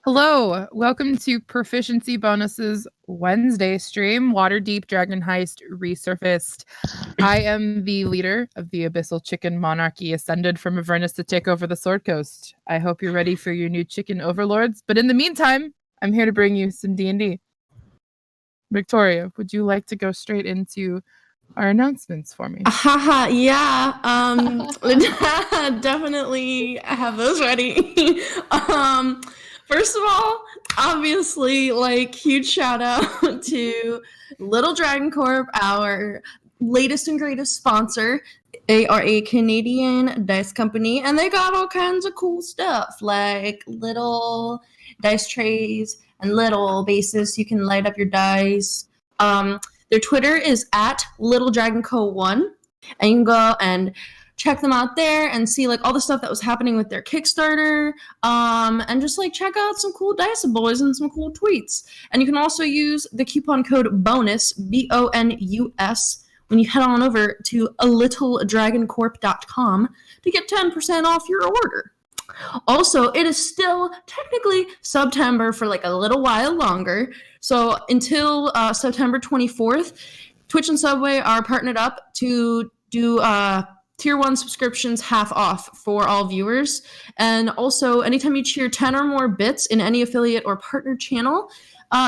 Hello, welcome to Proficiency Bonuses Wednesday stream, Waterdeep Dragon Heist Resurfaced. I am the leader of the Abyssal Chicken Monarchy, ascended from Avernus to take over the Sword Coast. I hope you're ready for your new chicken overlords, but in the meantime, I'm here to bring you some D&D. Victoria, would you like to go straight into our announcements for me? Yeah. Definitely have those ready. First of all, obviously, like, huge shout out to Little Dragon Corp, our latest and greatest sponsor. They are a Canadian dice company, and they got all kinds of cool stuff, like little dice trays and little bases you can light up your dice. Their Twitter is at Little Dragon Co. 1, and you can go and check them out there and see like all the stuff that was happening with their Kickstarter, and just like check out some cool dice boys and some cool tweets. And you can also use the coupon code BONUS, BONUS, when you head on over to littledragoncorp.com to get 10% off your order. Also, it is still technically September for like a little while longer. So until September 24th, Twitch and Subway are partnered up to do Tier 1 subscriptions half off for all viewers. And also, anytime you cheer 10 or more bits in any affiliate or partner channel,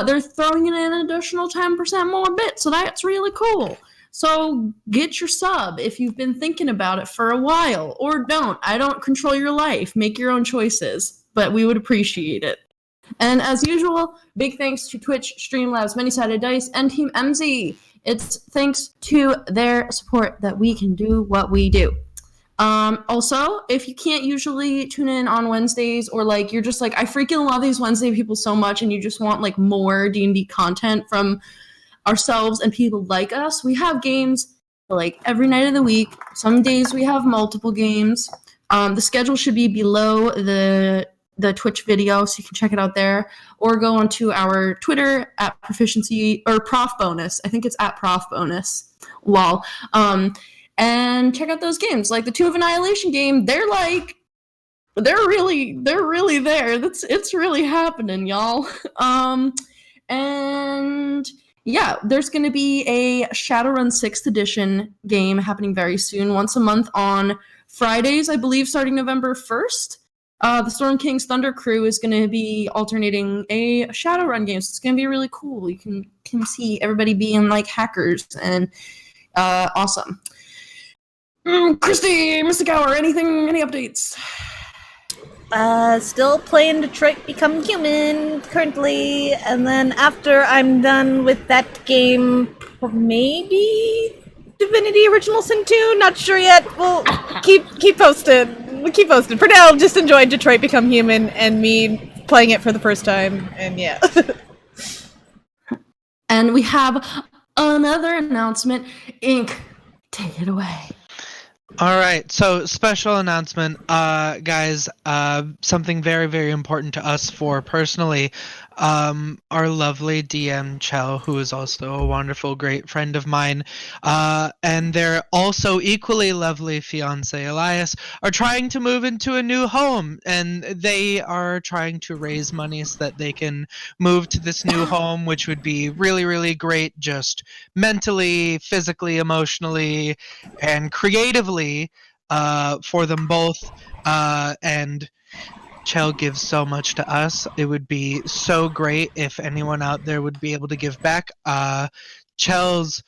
they're throwing in an additional 10% more bits. So that's really cool. So get your sub if you've been thinking about it for a while, or don't. I don't control your life. Make your own choices, but we would appreciate it. And as usual, big thanks to Twitch, Streamlabs, Many-Sided Dice, and Team MZ. It's thanks to their support that we can do what we do. Also, if you can't usually tune in on Wednesdays, or like you're just like, I freaking love these Wednesday people so much, and you just want like more D&D content from ourselves and people like us, we have games like every night of the week. Some days we have multiple games. The schedule should be below the Twitch video, so you can check it out there, or go onto our Twitter at Proficiency or Prof Bonus. I think it's at Prof Bonus. Lol. And check out those games. Like the Two of Annihilation game, they're really there. It's really happening, y'all. And yeah, there's going to be a Shadowrun 6th edition game happening very soon, once a month on Fridays, I believe, starting November 1st. The Storm King's Thunder Crew is going to be alternating a Shadowrun game, so it's going to be really cool. You can see everybody being like hackers, and awesome. Kristy, MYSTICHOUR, any updates? Still playing Detroit Become Human currently, and then after I'm done with that game, maybe Divinity Original Sin 2, not sure yet. We'll keep posted. We'll keep posted. For now, just enjoy Detroit Become Human and me playing it for the first time, and yeah. And we have another announcement. Ink, take it away. All right, so special announcement, guys, something very, very important to us for personally. Our lovely DM Chel, who is also a wonderful, great friend of mine, and their also equally lovely fiance Elias are trying to move into a new home, and they are trying to raise money so that they can move to this new home, which would be really, really great, just mentally, physically, emotionally, and creatively, for them both, and Chel gives so much to us. It would be so great if anyone out there would be able to give back. Chel's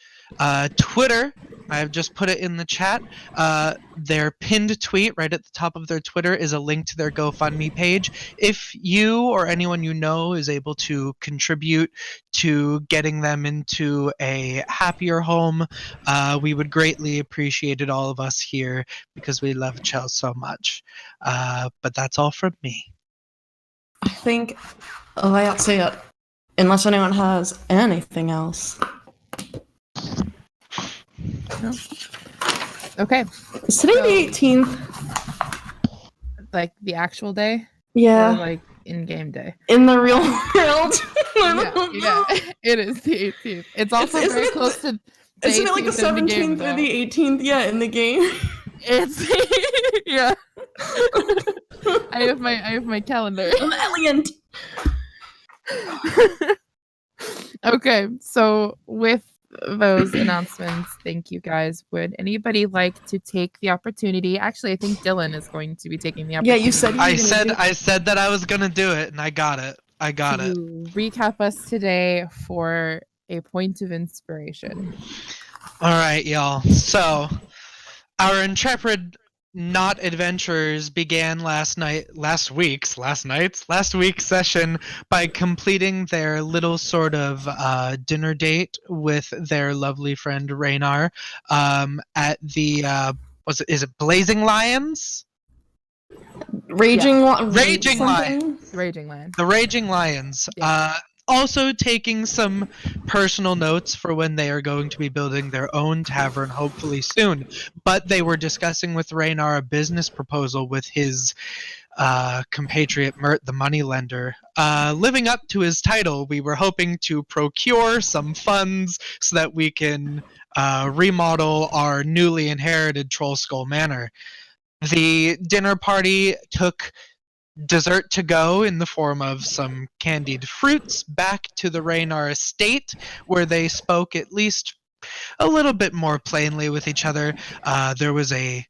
Twitter, I've just put it in the chat. Their pinned tweet right at the top of their Twitter is a link to their GoFundMe page. If you or anyone you know is able to contribute to getting them into a happier home, we would greatly appreciate it, all of us here, because we love Chel so much. But that's all from me. I think that's it. Unless anyone has anything else. No. Okay. Is today the 18th? Like the actual day? Yeah. Or like in-game day? In the real world? yeah, it is the 18th. It's also very close to the Isn't it like the 17th or the 18th? Yeah, in the game. It's yeah. I have my calendar. Elegant. Okay, so with those announcements, thank you guys. Would anybody like to take the opportunity? Actually, I think Dylan is going to be taking the opportunity. Yeah, you said I said that I was gonna do it, and I got it. Recap us today for a point of inspiration. All right, y'all. So, our intrepid not adventurers began last week's session by completing their little sort of dinner date with their lovely friend Raynar at the is it Blazing Lions? Raging Lions. Raging Lions. The Raging Lions. Yeah. Also taking some personal notes for when they are going to be building their own tavern, hopefully soon. But they were discussing with Raynar a business proposal with his compatriot Mert, the moneylender. Living up to his title, we were hoping to procure some funds so that we can remodel our newly inherited Trollskull Manor. The dinner party took dessert to go in the form of some candied fruits back to the Raynar estate, where they spoke at least a little bit more plainly with each other. There was a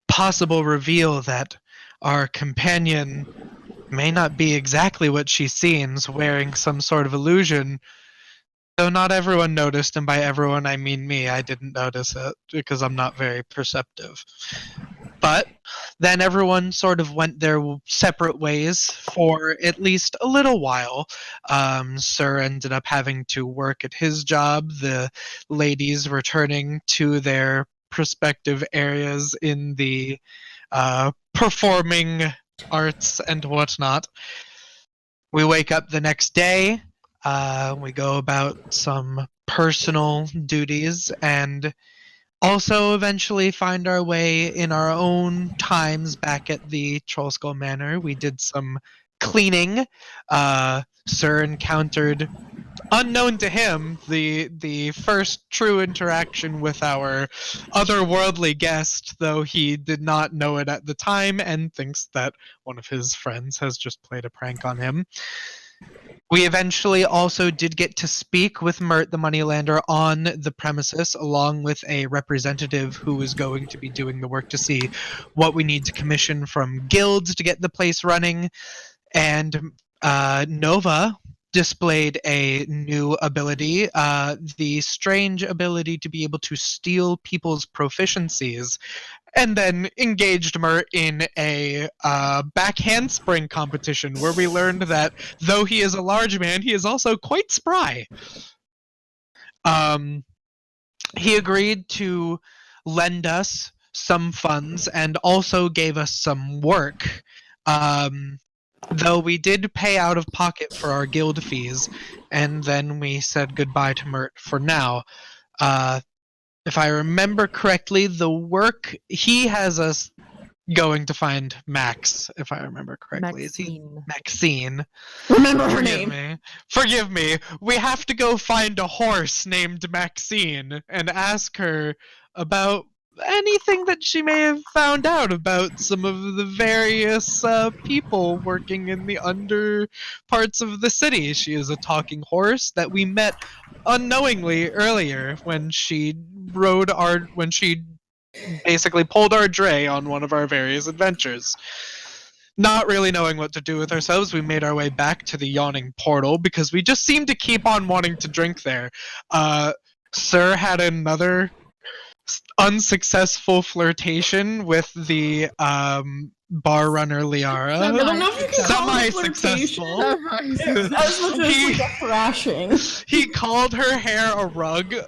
possible reveal that our companion may not be exactly what she seems, wearing some sort of illusion. Though not everyone noticed, and by everyone I mean me, I didn't notice it because I'm not very perceptive. But then everyone sort of went their separate ways for at least a little while. Sir ended up having to work at his job, the ladies returning to their prospective areas in the performing arts and whatnot. We wake up the next day, we go about some personal duties, and also eventually find our way in our own times back at the Trollskull Manor. We did some cleaning. Sir encountered, unknown to him, the first true interaction with our otherworldly guest, though he did not know it at the time and thinks that one of his friends has just played a prank on him. We eventually also did get to speak with Mert, the moneylender, on the premises, along with a representative who is going to be doing the work to see what we need to commission from guilds to get the place running. And Nova displayed a new ability, the strange ability to be able to steal people's proficiencies, and then engaged Mert in a back handspring competition where we learned that though he is a large man, he is also quite spry. He agreed to lend us some funds and also gave us some work. Though we did pay out of pocket for our guild fees, and then we said goodbye to Mert for now. If I remember correctly, the work he has us going to find Max, if I remember correctly. Maxine. Remember her name. Forgive me. We have to go find a horse named Maxine and ask her about anything that she may have found out about some of the various people working in the under parts of the city. She is a talking horse that we met unknowingly earlier when she basically pulled our dray on one of our various adventures. Not really knowing what to do with ourselves, we made our way back to the yawning portal because we just seemed to keep on wanting to drink there. Sir had another unsuccessful flirtation with the bar runner Liara. I don't know if you can call it flirtation. As much as like a thrashing. He called her hair a rug. I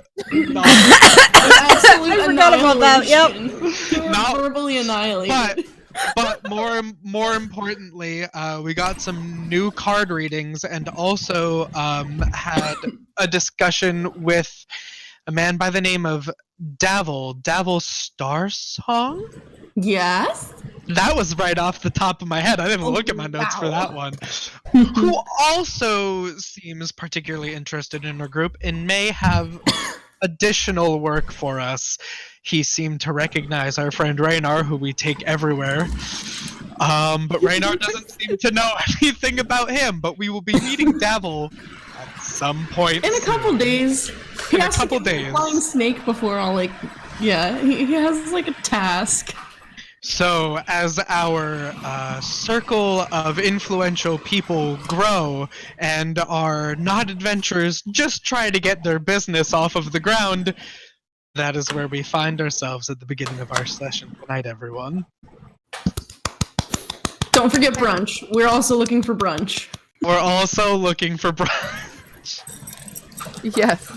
forgot about that. Yep. Not verbally annihilated. But more importantly, we got some new card readings and also had a discussion with a man by the name of Davil Starsong? Yes? That was right off the top of my head. I didn't look at my notes for that one. Who also seems particularly interested in our group and may have additional work for us. He seemed to recognize our friend Raynar, who we take everywhere. But Raynar doesn't seem to know anything about him, but we will be meeting Davil at some point in a couple days. He has to get days. Flying snake before I'll he has like a task. So as our circle of influential people grow and our not adventurers just try to get their business off of the ground, That is where we find ourselves at the beginning of our session. Good night, everyone. Don't forget brunch. We're also looking for brunch. We're also looking for brunch. Yes.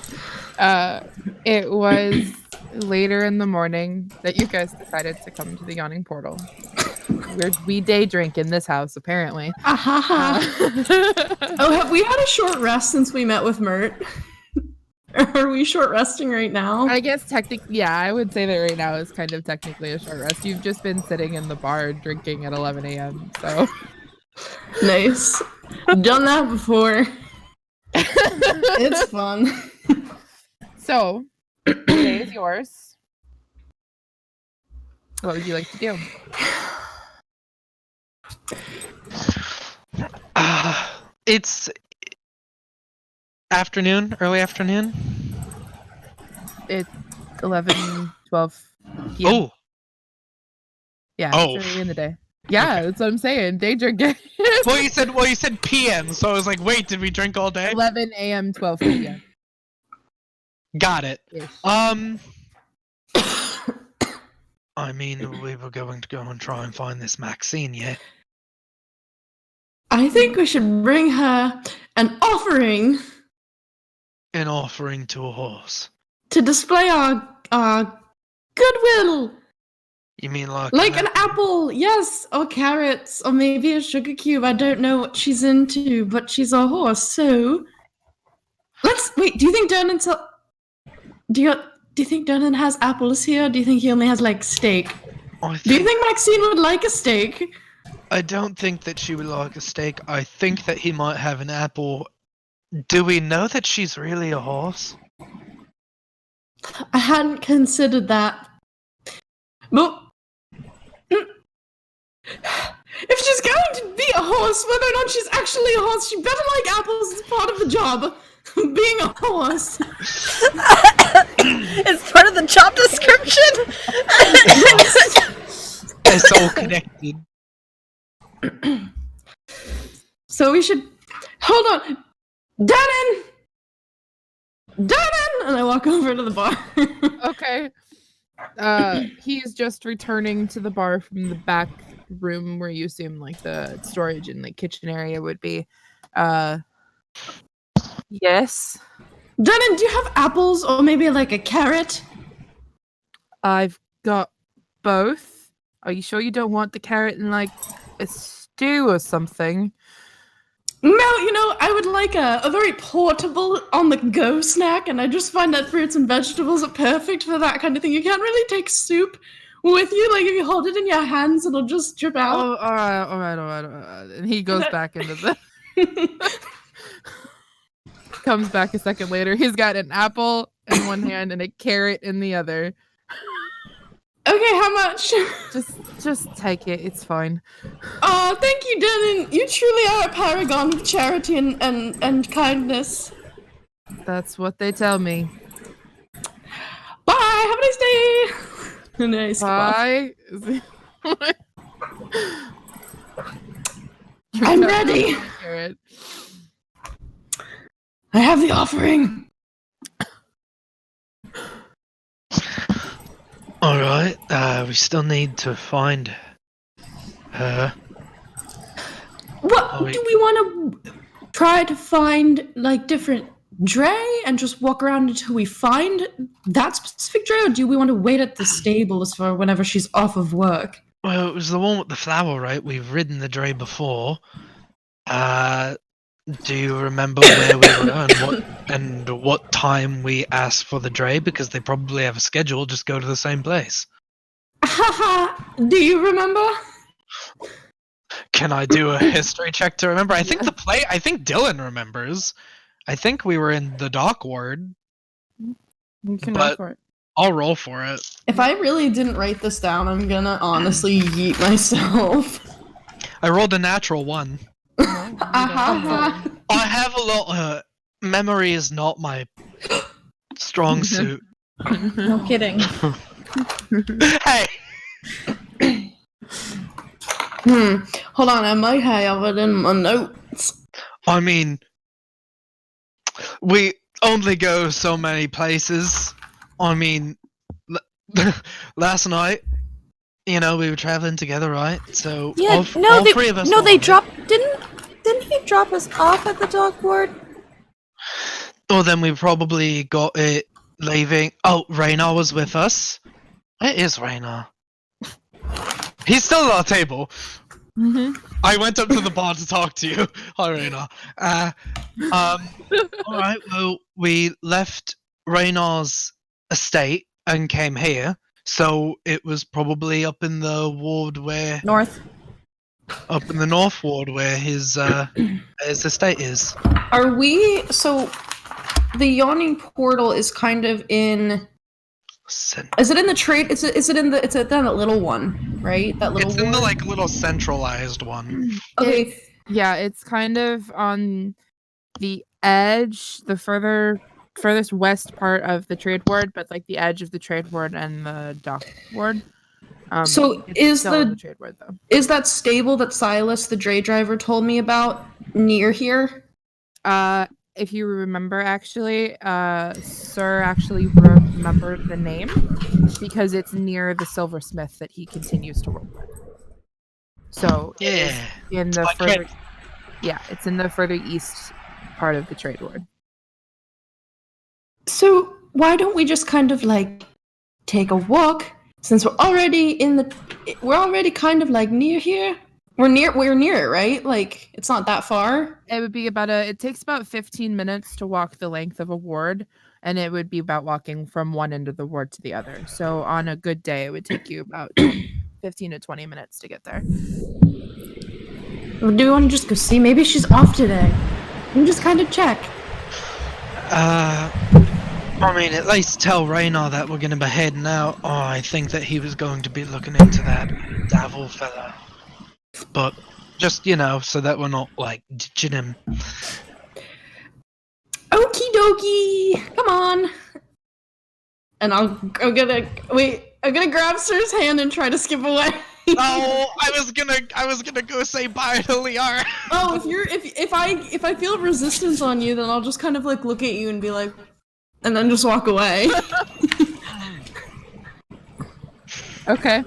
It was later in the morning that you guys decided to come to the Yawning Portal. We day drink in this house, apparently. Oh, have we had a short rest since we met with Mert? Are we short resting right now? I guess technically, yeah, I would say that right now is kind of technically a short rest. You've just been sitting in the bar drinking at 11 a.m., so. Nice. Done that before. It's fun. So, today is yours. What would you like to do? It's afternoon, early afternoon. It's 11, 12 p.m. Oh. Yeah, Oh. it's early in the day. Yeah, okay. That's what I'm saying. Day drinking. Well, you said PM, so I was like, wait, did we drink all day? 11 a.m., 12 p.m. Got it. Ish. I mean, we were going to go and try and find this Maxine, yeah? I think we should bring her an offering. An offering to a horse. To display our goodwill. You mean like an apple, yes, or carrots, or maybe a sugar cube. I don't know what she's into, but she's a horse, so wait, do you think Dernan do you think Dernan has apples here, or do you think he only has steak? Do you think Maxine would like a steak? I don't think that she would like a steak. I think that he might have an apple. Do we know that she's really a horse? I hadn't considered that. But if she's going to be a horse, whether or not she's actually a horse, she better like apples as part of the job. Being a horse. It's part of the job description. It's all connected. So we should hold on. Dannon! And I walk over to the bar. Okay. He's just returning to the bar from the back room where you assume the storage and kitchen area would be. Yes. Dannon, do you have apples or maybe a carrot? I've got both. Are you sure you don't want the carrot in a stew or something? No, I would like a very portable on-the-go snack, and I just find that fruits and vegetables are perfect for that kind of thing. You can't really take soup with you. If you hold it in your hands, it'll just drip out. Oh, all right. And he goes back into the... Comes back a second later. He's got an apple in one hand and a carrot in the other. Okay, how much? Just take it. It's fine. Oh, thank you, Dylan. You truly are a paragon of charity and kindness. That's what they tell me. Bye. Have a nice day. Nice. Bye. I'm ready. Carrot. I have the offering. Alright, we still need to find her. What? Do we want to try to find, different dray and just walk around until we find that specific dray, or do we want to wait at the stables for whenever she's off of work? Well, it was the one with the flower, right? We've ridden the dray before. Do you remember where we were and what time we asked for the dray? Because they probably have a schedule. Just go to the same place. Haha. Do you remember? Can I do a history check to remember? I think Dylan remembers. I think we were in the dock ward. You can roll for it. I'll roll for it. If I really didn't write this down, I'm gonna honestly yeet myself. I rolled a natural 1. I have a lot. Memory is not my strong suit. No kidding. Hey. Hold on, I might have it in my notes. I mean, we only go so many places. I mean, last night, we were traveling together, right? So Yeah, all three of us. No, were they on it. dropped. Didn't he drop us off at the dog ward? Well, then we probably got it leaving. Oh, Raynar was with us. Where is Raynar? He's still at our table. Mm-hmm. I went up to the bar to talk to you. Hi, Raynar. All right. Well, we left Raynar's estate and came here. So it was probably up in the ward where North. up in the north ward where his estate is. Are we so? The yawning portal is kind of in. Is it in the trade? Is it in the? It's in that little one, right? That little. It's in the little centralized one. Okay. It's kind of on the edge, the furthest west part of the trade ward, but like the edge of the trade ward and the dock ward. So it's is still in the trade ward though? Is that stable that Silas, the dray driver, told me about near here? If you remember, actually, Sir actually remembered the name because it's near the silversmith that he continues to work with. So Yeah, in the further, it's in the further east part of the trade ward. So why don't we just kind of take a walk since we're already kind of near here? We're near it, right? Like it's not that far. It would be it takes about 15 minutes to walk the length of a ward, and it would be about walking from one end of the ward to the other. So on a good day, it would take you about 15 to 20 minutes to get there. Or do you want to just go see? Maybe she's off today. And just kind of check. I mean, at least tell Raynar that we're going to be heading out. Oh, I think that he was going to be looking into that Davil fella. But just, so that we're not, ditching him. Okie dokie! Come on! And I'm gonna grab Sir's hand and try to skip away. Oh, I was gonna go say bye to Liara. Oh, if I feel resistance on you, then I'll just kind of look at you and be like, and then just walk away. Okay.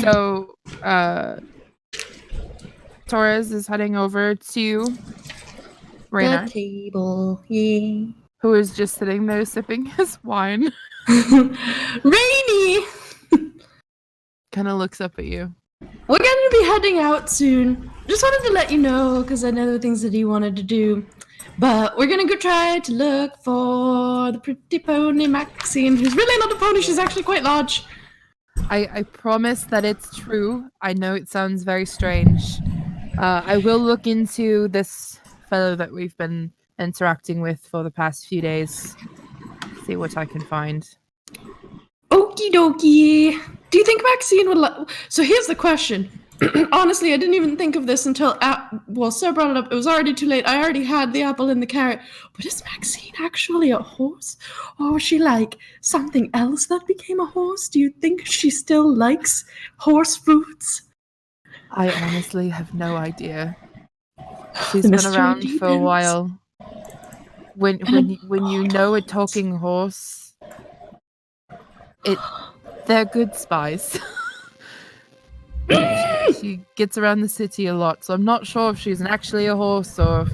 So, Torres is heading over to Raynar, The table, yeah. who is just sitting there sipping his wine. Rainy! Kind of looks up at you. We're gonna be heading out soon. Just wanted to let you know, because I know the things that he wanted to do. But we're gonna go try to look for the pretty pony Maxine, who's really not a pony, she's actually quite large. I promise that it's true. I know it sounds very strange. I will look into this fellow that we've been interacting with for the past few days. See what I can find. Okie dokie. Do you think Maxine would So here's the question. Honestly, I didn't even think of this until Sir brought it up. It was already too late. I already had the apple and the carrot. But is Maxine actually a horse? Or was she something else that became a horse? Do you think she still likes horse foods? I honestly have no idea. She's been around for a while. When you know a talking horse, they're good spies. She gets around the city a lot, so I'm not sure if she's actually a horse or if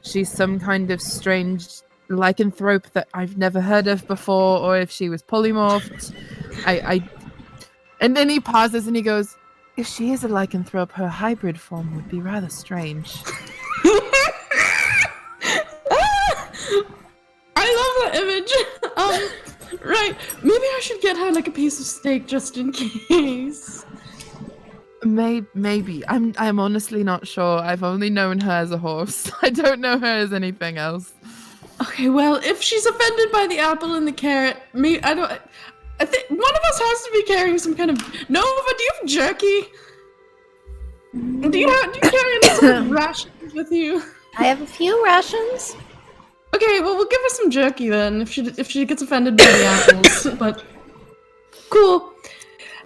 she's some kind of strange lycanthrope that I've never heard of before, or if she was polymorphed. And then he pauses and he goes, "If she is a lycanthrope, her hybrid form would be rather strange." I love that image. Right. Maybe I should get her a piece of steak just in case. Maybe. I'm honestly not sure. I've only known her as a horse. I don't know her as anything else. Okay, well, if she's offended by the apple and the carrot, I think one of us has to be carrying some kind of... Nova, do you have jerky? Do you carry any sort of rations with you? I have a few rations. Okay, well, we'll give her some jerky then, if she gets offended by the apples. But cool.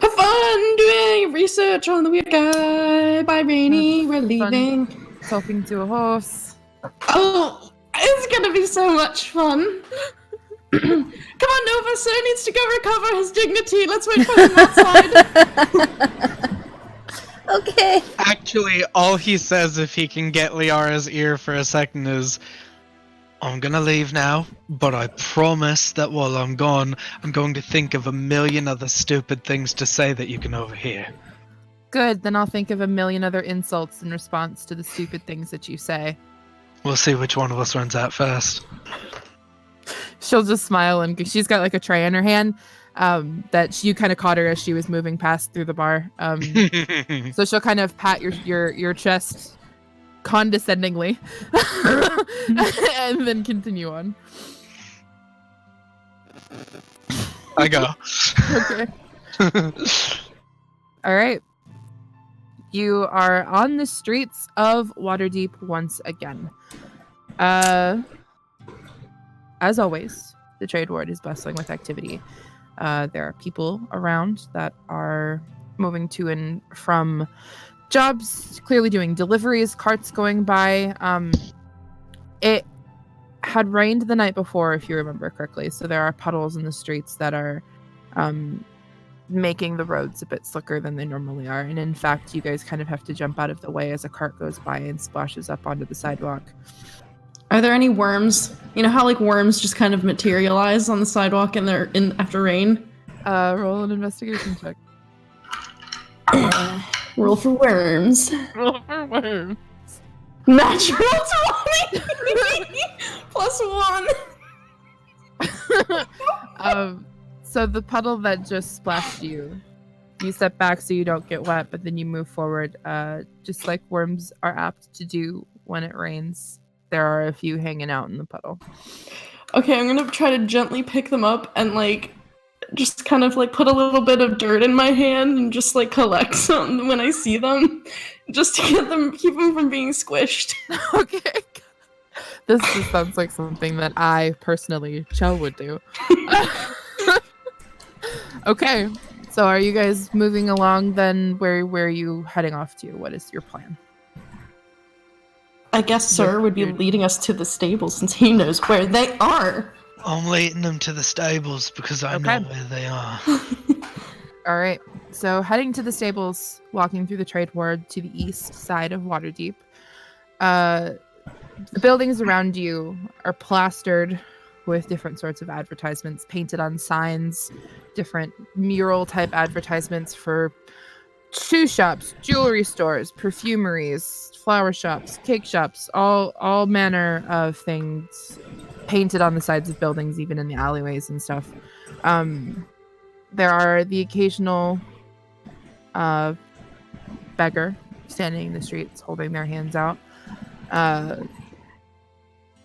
Have fun doing research on the weird guy. Bye, Rainy. We're leaving. Talking to a horse. Oh, it's gonna be so much fun. Come on, Nova, sir needs to go recover his dignity. Let's wait for him outside. Okay. Actually, all he says if he can get Liara's ear for a second is, I'm gonna leave now, but I promise that while I'm gone, I'm going to think of a million other stupid things to say that you can overhear. Good, then I'll think of a million other insults in response to the stupid things that you say. We'll see which one of us runs out first. She'll just smile, and she's got like a tray in her hand that you kind of caught her as she was moving past through the bar. So she'll kind of pat your chest condescendingly and then continue on. I go. Okay. All right. You are on the streets of Waterdeep once again. As always, the trade ward is bustling with activity. There are people around that are moving to and from jobs, clearly doing deliveries, carts going by. It had rained the night before, if you remember correctly, so there are puddles in the streets that are making the roads a bit slicker than they normally are. And in fact, you guys kind of have to jump out of the way as a cart goes by and splashes up onto the sidewalk. Are there any worms? You know how like worms just kind of materialize on the sidewalk and they're in after rain? Roll an investigation check. Roll for worms. Roll for worms. Natural 20 plus 1. So the puddle that just splashed you, you step back so you don't get wet, but then you move forward. Just like worms are apt to do when it rains, there are a few hanging out in the puddle. Okay, I'm gonna try to gently pick them up and like just kind of like put a little bit of dirt in my hand and just like collect some when I see them, just to keep them from being squished. Okay. This just sounds like something that I personally, Chel, would do. Okay, so are you guys moving along then? Where are you heading off to? What is your plan? I guess Sir would be leading us to the stables since he knows where they are. I'm leading them to the stables because I know where they are. All right, so heading to the stables, walking through the trade ward to the east side of Waterdeep. The buildings around you are plastered with different sorts of advertisements painted on signs, different mural type advertisements for shoe shops, jewelry stores, perfumeries, flower shops, cake shops, all manner of things painted on the sides of buildings, even in the alleyways and stuff. There are the occasional beggar standing in the streets holding their hands out.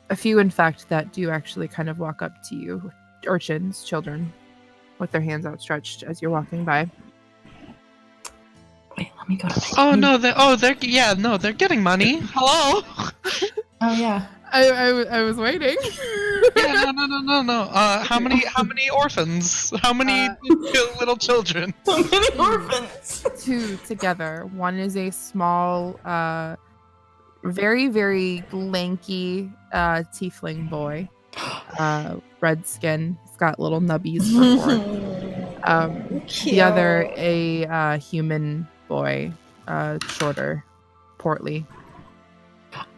A few, in fact, that do actually kind of walk up to you, urchins, children, with their hands outstretched as you're walking by. Wait, let me go to. They're getting money. Hello. Oh yeah. I was waiting. Yeah, no. How many orphans? How many little children? So many orphans. 2 together. One is a small, very, very lanky tiefling boy. Red skin. He's got little nubbies for warmth. The other, a human boy, shorter, portly.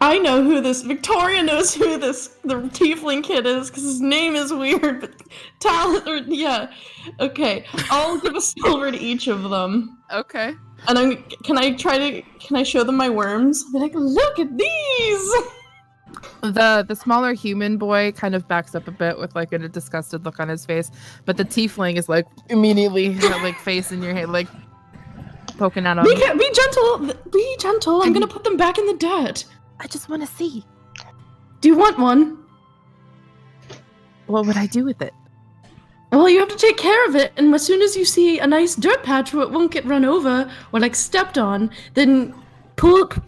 I know who this. Victoria knows who the tiefling kid is because his name is weird. But Tallice, yeah. Okay, I'll give a silver to each of them. Okay. And can I show them my worms? I'll be like, look at these. The smaller human boy kind of backs up a bit with like a disgusted look on his face, but the tiefling is like immediately like face in your head, like poking at him. Be gentle. Be gentle. I'm gonna put them back in the dirt. I just want to see. Do you want one? What would I do with it? Well, you have to take care of it, and as soon as you see a nice dirt patch where it won't get run over or like stepped on, then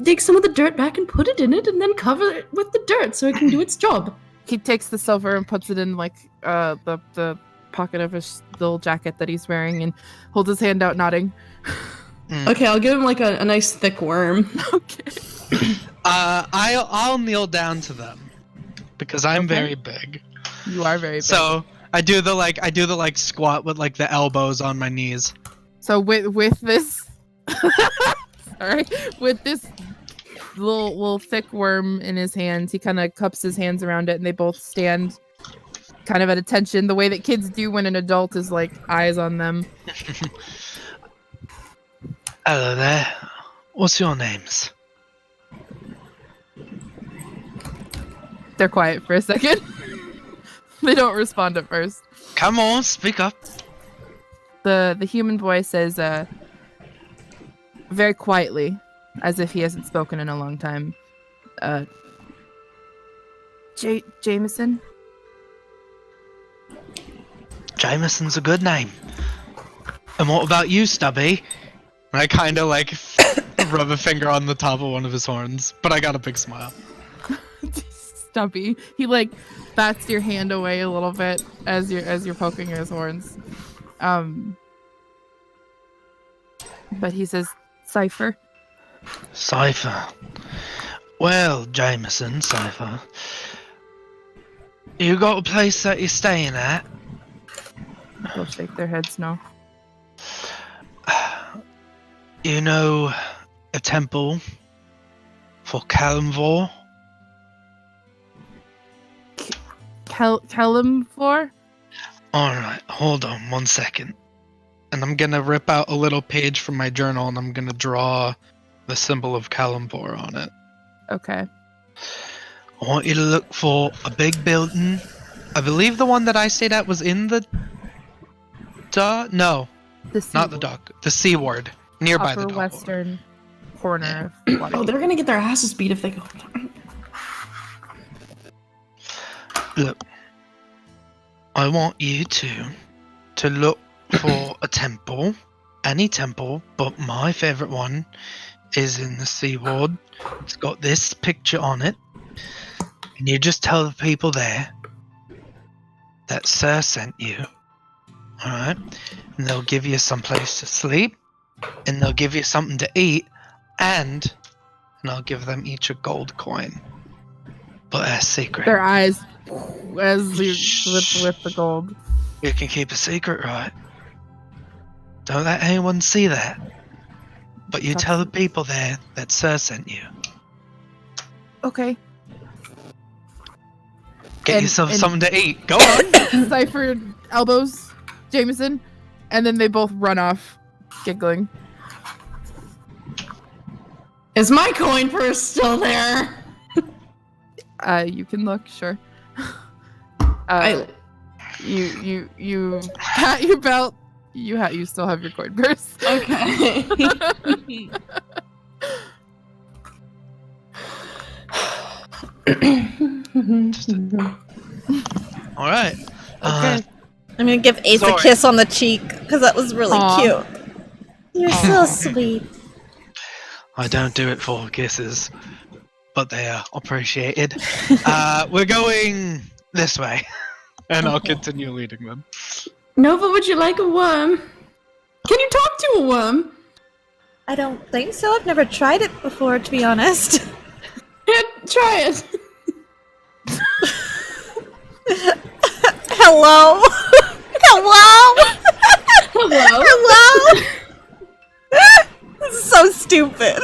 dig some of the dirt back and put it in it, and then cover it with the dirt so it can do its job. He takes the silver and puts it in like the pocket of his little jacket that he's wearing and holds his hand out, nodding. Okay, I'll give him like a nice thick worm. Okay. I'll kneel down to them because I'm very big. You are very big. So I do the squat with like the elbows on my knees. So with this, sorry, with this little thick worm in his hands, he kind of cups his hands around it, and they both stand kind of at attention, the way that kids do when an adult is like eyes on them. Hello there. What's your names? They're quiet for a second. They don't respond at first. Come on, speak up. The human boy says, very quietly, as if he hasn't spoken in a long time, Jameson? Jameson's a good name. And what about you, Stubby? And I kind of like rub a finger on the top of one of his horns, but I got a big smile. Stubby. He like bats your hand away a little bit as you're poking his horns. But he says, Cypher. Cypher. Well, Jameson, Cypher. You got a place that you're staying at? They'll shake their heads no. You know a temple for Kalimvor? Kalimvor? Alright, hold on 1 second. And I'm gonna rip out a little page from my journal and I'm gonna draw the symbol of Kalimvor on it. Okay. I want you to look for a big building. I believe the one that I stayed at was in the no, not the dock. The Sea Ward, nearby the dock. Upper western corner of Waterdeep. Oh, they're gonna get their asses beat if they go. Look, I want you to look for a temple, any temple, but my favorite one is in the Sea Ward. It's got this picture on it, and you just tell the people there that Sir sent you. Alright? And they'll give you some place to sleep, and they'll give you something to eat, and I'll give them each a gold coin. But a secret. Their eyes as you slip with the gold. You can keep a secret, right? Don't let anyone see that. But you tell the people there that Sir sent you. Okay. Get yourself something to eat. Go on. Cypher elbows Jameson, and then they both run off, giggling. Is my coin purse still there? You can look, sure. You pat your belt. You still have your coin purse. Okay. All right. Okay. I'm gonna give Ace a kiss on the cheek because that was really cute. You're so sweet. I don't do it for kisses, but they are appreciated. We're going this way, and I'll continue leading them. Nova, would you like a worm? Can you talk to a worm? I don't think so. I've never tried it before, to be honest. Yeah, try it. Hello? Hello? Hello? Hello? This is so stupid.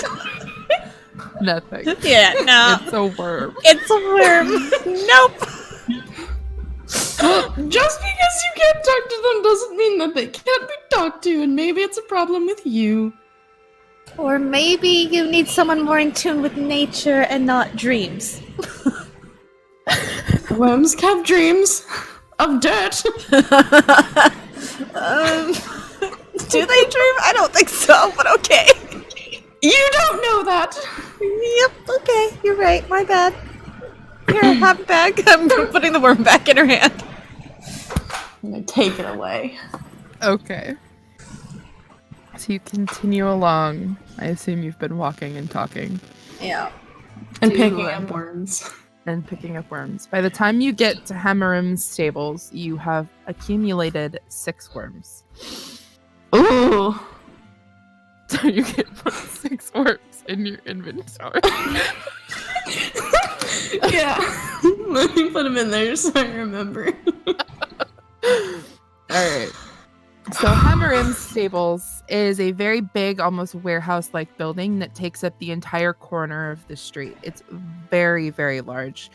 Nothing. Yeah, no. It's a worm. It's a worm. Nope. Just because you can't talk to them doesn't mean that they can't be talked to, and maybe it's a problem with you. Or maybe you need someone more in tune with nature and not dreams. Worms have dreams of dirt. Do they dream? I don't think so, but okay. You don't know that. Yep, okay, you're right, my bad. Here, have it back. I'm putting the worm back in her hand. I'm gonna take it away. Okay. So you continue along. I assume you've been walking and talking. Yeah. And picking up worms. And picking up worms. By the time you get to Hammerim's stables, you have accumulated 6 worms. Ooh. So you can put 6 worms in your inventory. Yeah. Let me put them in there so I remember. Alright. So Hammerim's Stables is a very big, almost warehouse-like building that takes up the entire corner of the street. It's very, very large.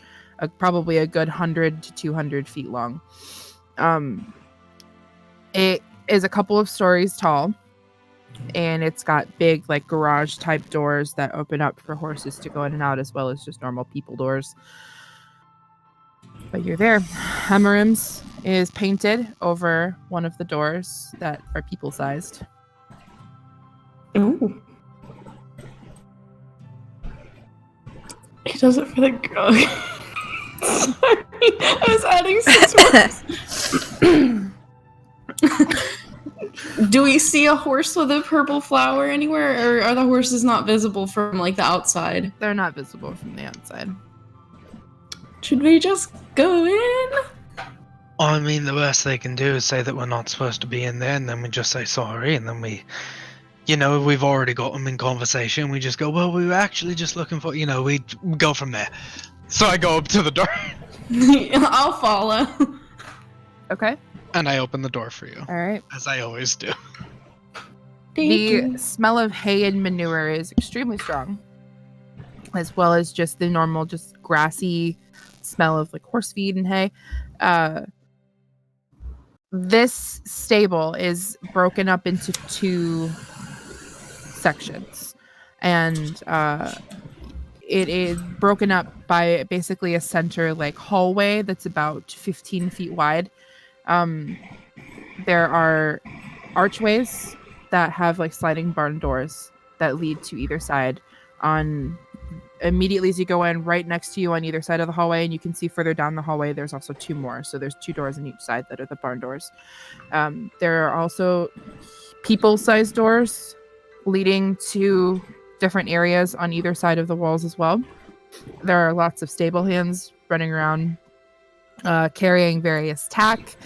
Probably a good 100 to 200 feet long. It is a couple of stories tall, and it's got big, like, garage-type doors that open up for horses to go in and out, as well as just normal people doors. But you're there. Hammerim's is painted over one of the doors that are people-sized. Ooh. He does it for the girl. Sorry, I was adding 6 words. Do we see a horse with a purple flower anywhere, or are the horses not visible from, like, the outside? They're not visible from the outside. Should we just go in? I mean, the worst they can do is say that we're not supposed to be in there, and then we just say sorry, and then we, we've already got them in conversation. We just go, well, we were actually just looking for, we go from there. So I go up to the door. I'll follow. Okay. And I open the door for you. All right. As I always do. The smell of hay and manure is extremely strong, as well as just the normal, just grassy smell of, like, horse feed and hay. This stable is broken up into 2 sections, and it is broken up by basically a center, like, hallway that's about 15 feet wide. There are archways that have, like, sliding barn doors that lead to either side. Immediately as you go in, right next to you on either side of the hallway, and you can see further down the hallway, there's also 2 more. So there's 2 doors on each side that are the barn doors. There are also people-sized doors leading to different areas on either side of the walls as well. There are lots of stable hands running around carrying various tack.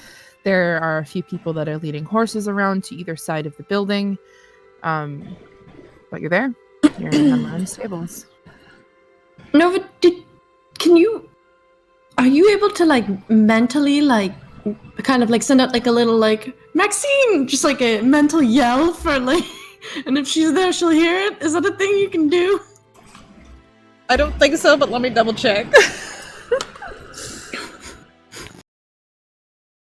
There are a few people that are leading horses around to either side of the building. But you're there. You're in Hammerim's Stables. Nova, are you able to, like, mentally, like, kind of, like, send out, like, a little, like, Maxine, just, like, a mental yell for, like, and if she's there, she'll hear it? Is that a thing you can do? I don't think so, but let me double check.